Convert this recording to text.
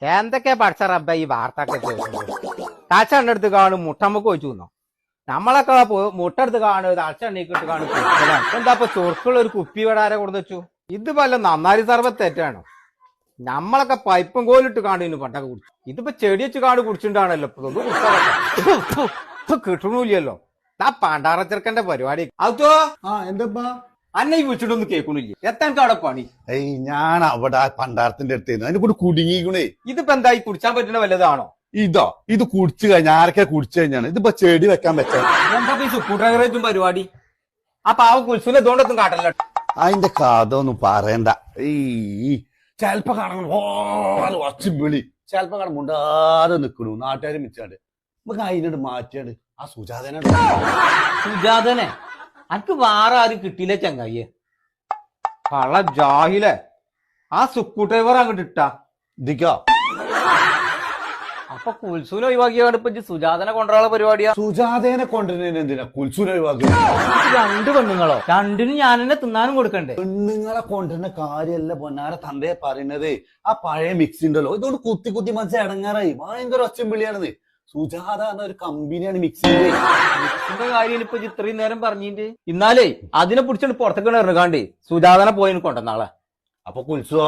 എന്തൊക്കെയാ പഠിച്ച റബ്ബ ഈ വാർത്തൊക്കെ കേൾക്കുന്നത്? തളച്ചെണ്ണ എടുത്ത് കാണും മുട്ടമ്മക്ക് വെച്ചു തന്നോ. നമ്മളൊക്കെ മുട്ടെടുത്ത് കാണും തളച്ചെണ്ണയ്ക്കിട്ട് കാണും. എന്താ ഇപ്പൊ ചൊറുക്കുള്ള ഒരു കുപ്പി വിടാരെ കൊടുത്തു വെച്ചു? ഇത് വല്ല നന്നാരി സർബത്ത് തെറ്റാണോ? നമ്മളൊക്കെ പൈപ്പും കോലിട്ട് കാണുന്നു പണ്ടൊക്കെ കുടിച്ചു. ഇതിപ്പോ ചെടി വെച്ച് കാണു കുടിച്ചിട്ടാണല്ലോ ഇപ്പൊ കിട്ടണില്ലല്ലോ. ആ പണ്ടാറ ചെറുക്കന്റെ പരിപാടി അതോ എന്താ അന്നെ ഈ വിളിച്ചിട്ടൊന്നും കേൾക്കണില്ലേ? എത്താൻ അവിടെ പണി? ഞാൻ അവിടെ ആ പണ്ടാരത്തിന്റെ അടുത്ത് അതിനെ കൂടെ കുടുങ്ങിക്കണേ. ഇതിപ്പോ എന്താ ഈ കുടിച്ചാൻ പറ്റുന്ന വല്ലതാണോ? ഇത് കുടിച്ചു കഴിഞ്ഞാൽ ആരൊക്കെ കുടിച്ചു കഴിഞ്ഞാണ് ഇതിപ്പോ ചെടി വെക്കാൻ പറ്റാ. എന്താ ഈ സുക്കൂട്ടേജും പരിപാടി? ആ പാവ കുൽസുനെ ഇതുകൊണ്ടൊന്നും കാട്ടല്ലോ. അതിന്റെ കഥ ഒന്നും പറയണ്ട. ചെലപ്പോ കാണാൻ ഒച്ച വിളി, ചെലപ്പോ കാണാൻ മുണ്ടാതെ നിക്കണു നാട്ടുകാര് മിച്ചാണ്ട്. നമുക്ക് അതിനോട് മാറ്റിയാണ്ട് ആ സുജാതനെ അനക്ക് വേറെ ആരും കിട്ടിയില്ല ചങ്ങായിയെ. കള്ള ജാഹിലെ ആ സുക്കൂട്ടേവർ അങ്ങോട്ട് ഇട്ടാ ഇതിക്കാ. അപ്പൊ കുൽസൂനെ ഒഴിവാക്കിയാണ് ഇപ്പൊ സുജാതനെ കൊണ്ടുവരാനുള്ള പരിപാടിയാ. സുജാതേനെ കൊണ്ടുവരുന്നതിന് എന്തിനാ കുൽസൂനെ ഒഴിവാക്കി? രണ്ട് പെണ്ണുങ്ങളോ? രണ്ടിനും ഞാൻ തന്നെ തിന്നാനും കൊടുക്കണ്ടേ? പെണ്ണുങ്ങളെ കൊണ്ടുവരുന്ന കാര്യമല്ല പൊന്നാര തന്തയെ പറയുന്നത്. ആ പഴയ മിക്സി ഉണ്ടല്ലോ, ഇതുകൊണ്ട് കുത്തി കുത്തി മനസ്സിൽ ഇടങ്ങാറായി. ഭയങ്കര ഒച്ചം വിളിയാണിത്. സുജാത എന്ന ഒരു കമ്പനിയാണ് മിക്സിന്റെ കാര്യം ഇപ്പൊ ഇത്രയും നേരം പറഞ്ഞിട്ട്. ഇന്നാലേ അതിനെ പിടിച്ചോണ്ട് പുറത്തേക്ക് ഇറങ്ങാണ്ടേ സുജാതനെ പോയി കൊണ്ടുവന്നാളെ. അപ്പൊ കുൽസോ